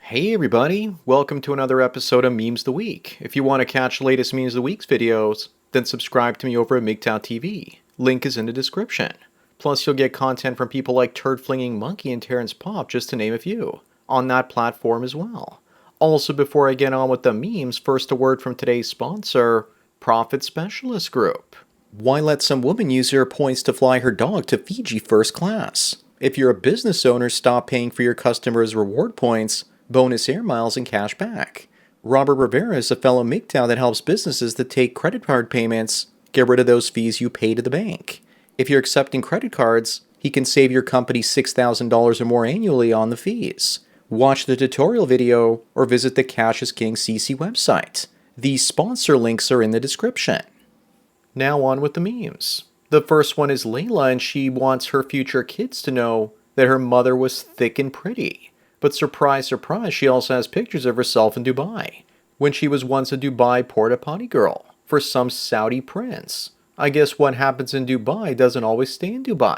Hey everybody, welcome to another episode of Memes the Week. If you want to catch the latest Memes of the Week's videos, then subscribe to me over at MGTOWTV. Link is in the description. Plus you'll get content from people like Turd Flinging Monkey and Terrence Pop, just to name a few, on that platform as well. Also, before I get on with the memes, first a word from today's sponsor, Profit Specialist Group. Why let some woman use her points to fly her dog to Fiji first class? If you're a business owner, stop paying for your customers' reward points, bonus air miles, and cash back. Robert Rivera is a fellow MGTOW that helps businesses that take credit card payments get rid of those fees you pay to the bank. If you're accepting credit cards, he can save your company $6,000 or more annually on the fees. Watch the tutorial video or visit the Cash is King CC website. These sponsor links are in the description. Now on with the memes. The first one is Layla, and she wants her future kids to know that her mother was thick and pretty. But surprise, surprise, she also has pictures of herself in Dubai, when she was once a Dubai porta potty girl for some Saudi prince. I guess what happens in Dubai doesn't always stay in Dubai.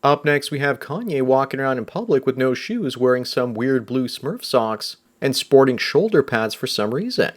Up next we have Kanye walking around in public with no shoes, wearing some weird blue Smurf socks and sporting shoulder pads for some reason.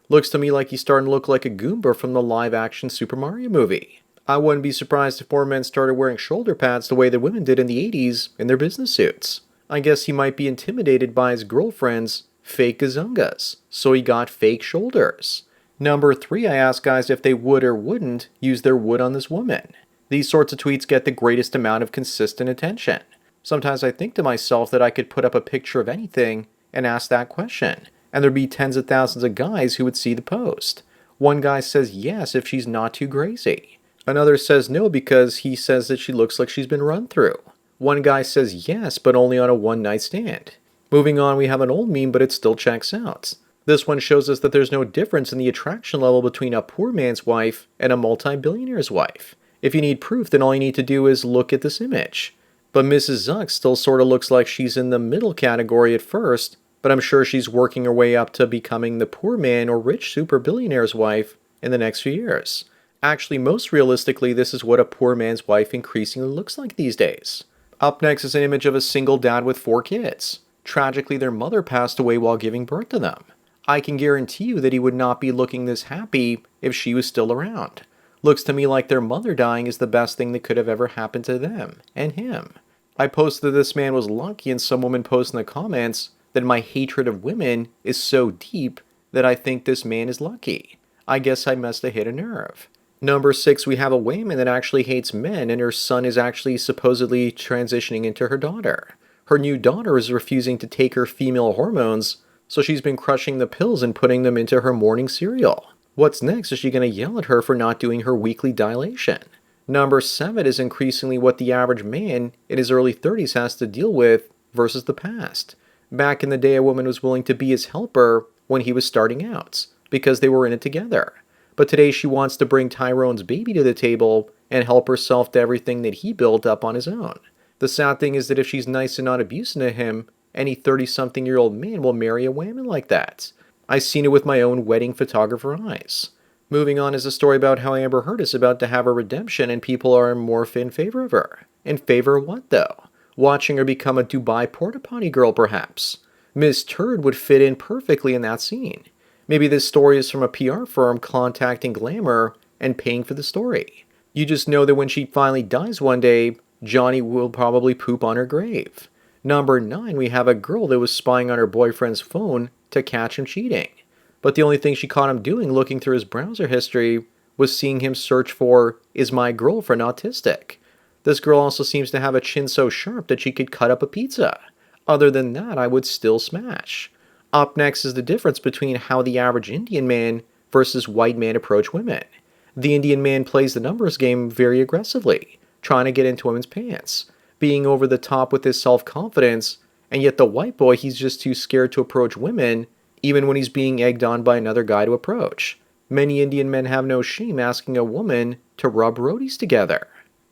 Looks to me like he's starting to look like a Goomba from the live-action Super Mario movie. I wouldn't be surprised if more men started wearing shoulder pads the way that women did in the 80s in their business suits. I guess he might be intimidated by his girlfriend's fake gazungas, so he got fake shoulders. Number 3, I asked guys if they would or wouldn't use their wood on this woman. These sorts of tweets get the greatest amount of consistent attention. Sometimes I think to myself that I could put up a picture of anything and ask that question, and there'd be tens of thousands of guys who would see the post. One guy says yes if she's not too crazy. Another says no because he says that she looks like she's been run through. One guy says yes, but only on a one-night stand. Moving on, we have an old meme, but it still checks out. This one shows us that there's no difference in the attraction level between a poor man's wife and a multi-billionaire's wife. If you need proof, then all you need to do is look at this image. But Mrs. Zuck still sort of looks like she's in the middle category at first, but I'm sure she's working her way up to becoming the poor man or rich super billionaire's wife in the next few years. Actually, most realistically, this is what a poor man's wife increasingly looks like these days. Up next is an image of a single dad with 4 kids. Tragically, their mother passed away while giving birth to them. I can guarantee you that he would not be looking this happy if she was still around. Looks to me like their mother dying is the best thing that could have ever happened to them and him. I posted that this man was lucky, and some woman posted in the comments that my hatred of women is so deep that I think this man is lucky. I guess I must have hit a nerve. Number 6, we have a woman that actually hates men, and her son is actually supposedly transitioning into her daughter. Her new daughter is refusing to take her female hormones, so she's been crushing the pills and putting them into her morning cereal. What's next? Is she going to yell at her for not doing her weekly dilation? Number 7 is increasingly what the average man in his early 30s has to deal with versus the past. Back in the day, a woman was willing to be his helper when he was starting out, because they were in it together. But today she wants to bring Tyrone's baby to the table and help herself to everything that he built up on his own. The sad thing is that if she's nice and not abusive to him, any 30-something-year-old man will marry a woman like that. I've seen it with my own wedding photographer eyes. Moving on is a story about how Amber Heard is about to have a redemption and people are more in favor of her. In favor of what, though? Watching her become a Dubai porta potty girl, perhaps. Ms. Turd would fit in perfectly in that scene. Maybe this story is from a PR firm contacting Glamour and paying for the story. You just know that when she finally dies one day, Johnny will probably poop on her grave. Number 9, we have a girl that was spying on her boyfriend's phone to catch him cheating. But the only thing she caught him doing looking through his browser history was seeing him search for, "Is my girlfriend autistic?" This girl also seems to have a chin so sharp that she could cut up a pizza. Other than that, I would still smash. Up next is the difference between how the average Indian man versus white man approach women. The Indian man plays the numbers game very aggressively, trying to get into women's pants, being over the top with his self-confidence, and yet the white boy, he's just too scared to approach women, even when he's being egged on by another guy to approach. Many Indian men have no shame asking a woman to rub roadies together.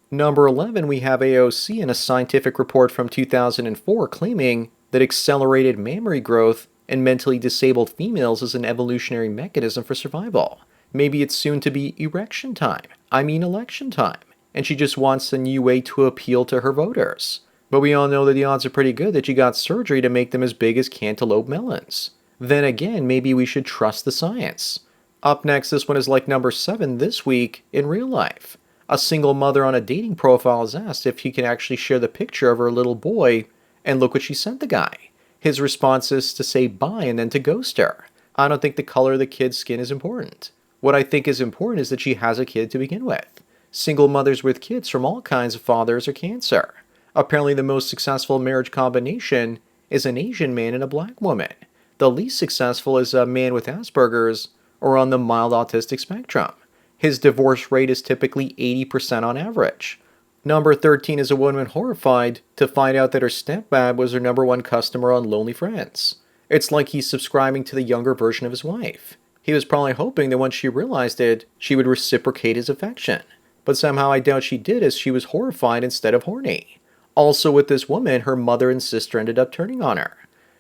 Number 11, we have AOC in a scientific report from 2004 claiming that accelerated mammary growth and mentally disabled females is an evolutionary mechanism for survival. Maybe it's soon to be election time, and she just wants a new way to appeal to her voters. But we all know that the odds are pretty good that you got surgery to make them as big as cantaloupe melons. Then again, maybe we should trust the science. Up next, this one is like number 7 this week in real life. A single mother on a dating profile is asked if he can actually share the picture of her little boy, and look what she sent the guy. His response is to say bye and then to ghost her. I don't think the color of the kid's skin is important. What I think is important is that she has a kid to begin with. Single mothers with kids from all kinds of fathers are cancer. Apparently the most successful marriage combination is an Asian man and a black woman. The least successful is a man with Asperger's or on the mild autistic spectrum. His divorce rate is typically 80% on average. Number 13 is a woman horrified to find out that her stepdad was her number 1 customer on Lonely Friends. It's like he's subscribing to the younger version of his wife. He was probably hoping that once she realized it, she would reciprocate his affection. But somehow I doubt she did, as she was horrified instead of horny. Also with this woman, her mother and sister ended up turning on her.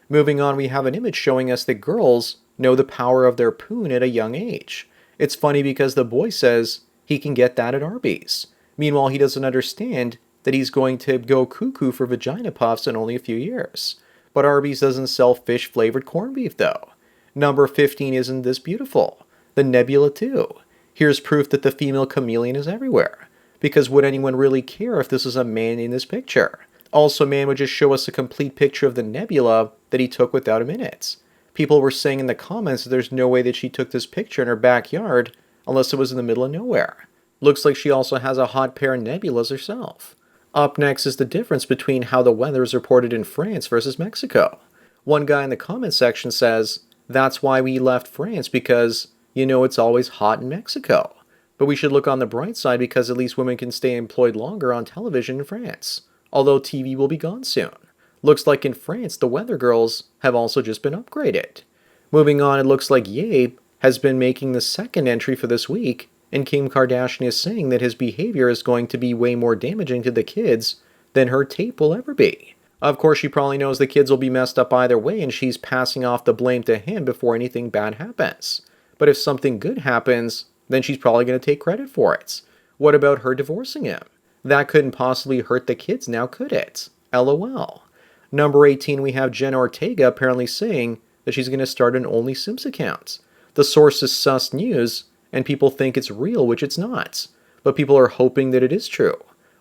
Moving on, we have an image showing us that girls know the power of their poon at a young age. It's funny because the boy says he can get that at Arby's. Meanwhile, he doesn't understand that he's going to go cuckoo for vagina puffs in only a few years. But Arby's doesn't sell fish-flavored corned beef, though. Number 15 isn't this beautiful. The Nebula 2. Here's proof that the female chameleon is everywhere. Because would anyone really care if this was a man in this picture? Also, man would just show us a complete picture of the nebula that he took without a minute. People were saying in the comments that there's no way that she took this picture in her backyard unless it was in the middle of nowhere. Looks like she also has a hot pair of nebulas herself. Up next is the difference between how the weather is reported in France versus Mexico. One guy in the comment section says, "That's why we left France, because, it's always hot in Mexico. But we should look on the bright side because at least women can stay employed longer on television in France, although TV will be gone soon. Looks like in France, the weather girls have also just been upgraded." Moving on, it looks like Ye has been making the second entry for this week, and Kim Kardashian is saying that his behavior is going to be way more damaging to the kids than her tape will ever be. Of course, she probably knows the kids will be messed up either way, and she's passing off the blame to him before anything bad happens. But if something good happens, then she's probably going to take credit for it. What about her divorcing him? That couldn't possibly hurt the kids now, could it? LOL. Number 18, we have Jenna Ortega apparently saying that she's going to start an Only Simps account. The source is Sus News, and people think it's real, which it's not. But people are hoping that it is true.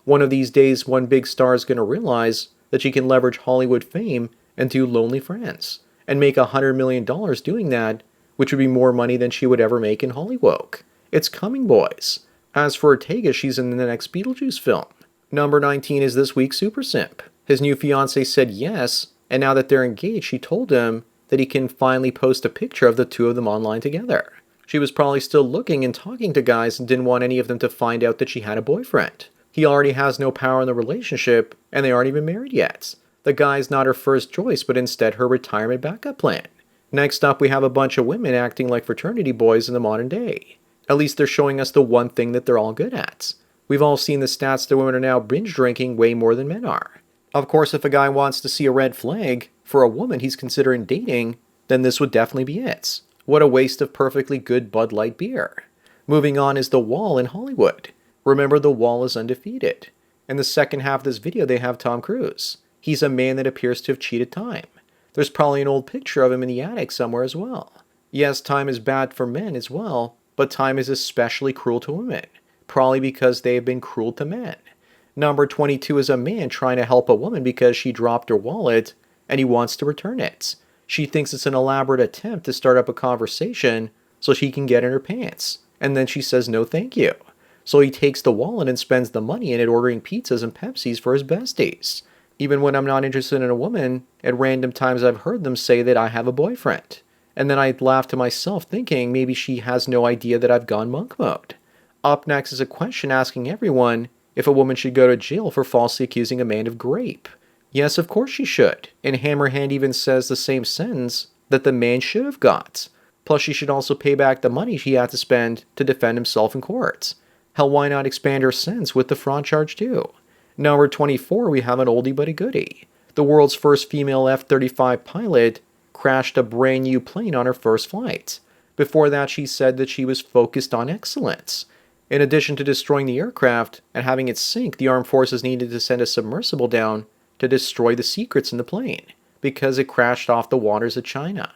One of these days, one big star is going to realize that she can leverage Hollywood fame and do Lonely Friends, and make $100 million doing that, which would be more money than she would ever make in Hollywood. It's coming, boys. As for Ortega, she's in the next Beetlejuice film. Number 19 is this week's Super Simp. His new fiancée said yes, and now that they're engaged, she told him that he can finally post a picture of the two of them online together. She was probably still looking and talking to guys and didn't want any of them to find out that she had a boyfriend. He already has no power in the relationship, and they aren't even married yet. The guy's not her first choice, but instead her retirement backup plan. Next up, we have a bunch of women acting like fraternity boys in the modern day. At least they're showing us the one thing that they're all good at. We've all seen the stats that women are now binge drinking way more than men are. Of course, if a guy wants to see a red flag for a woman he's considering dating, then this would definitely be it. What a waste of perfectly good Bud Light beer. Moving on is The Wall in Hollywood. Remember, The Wall is undefeated. In the second half of this video, they have Tom Cruise. He's a man that appears to have cheated time. There's probably an old picture of him in the attic somewhere as well. Yes, time is bad for men as well, but time is especially cruel to women, probably because they have been cruel to men. Number 22 is a man trying to help a woman because she dropped her wallet and he wants to return it. She thinks it's an elaborate attempt to start up a conversation so she can get in her pants, and then she says no thank you. So he takes the wallet and spends the money in it ordering pizzas and Pepsis for his besties. Even when I'm not interested in a woman, at random times I've heard them say that I have a boyfriend. And then I laugh to myself thinking maybe she has no idea that I've gone monk mode. Up next is a question asking everyone if a woman should go to jail for falsely accusing a man of grape. Yes, of course she should. And Hammerhand even says the same sentence that the man should have got. Plus she should also pay back the money he had to spend to defend himself in court. Hell, why not expand her sentence with the fraud charge too? Number 24, we have an oldie but a goodie. The world's first female F-35 pilot crashed a brand new plane on her first flight. Before that, she said that she was focused on excellence. In addition to destroying the aircraft and having it sink, the armed forces needed to send a submersible down to destroy the secrets in the plane because it crashed off the waters of China.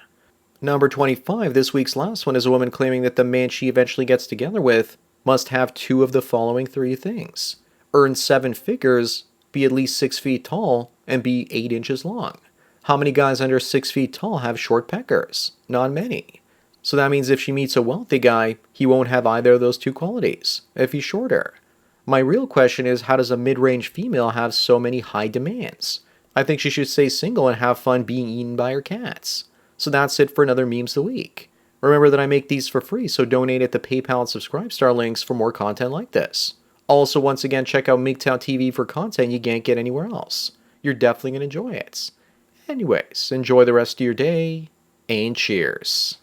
Number 25, this week's last one, is a woman claiming that the man she eventually gets together with must have two of the following three things: earn 7 figures, be at least 6 feet tall, and be 8 inches long. How many guys under 6 feet tall have short peckers? Not many. So that means if she meets a wealthy guy, he won't have either of those two qualities, if he's shorter. My real question is, how does a mid-range female have so many high demands? I think she should stay single and have fun being eaten by her cats. So that's it for another Memes of the Week. Remember that I make these for free, so donate at the PayPal and Subscribestar links for more content like this. Also, once again, check out MGTOWTV for content you can't get anywhere else. You're definitely going to enjoy it. Anyways, enjoy the rest of your day, and cheers.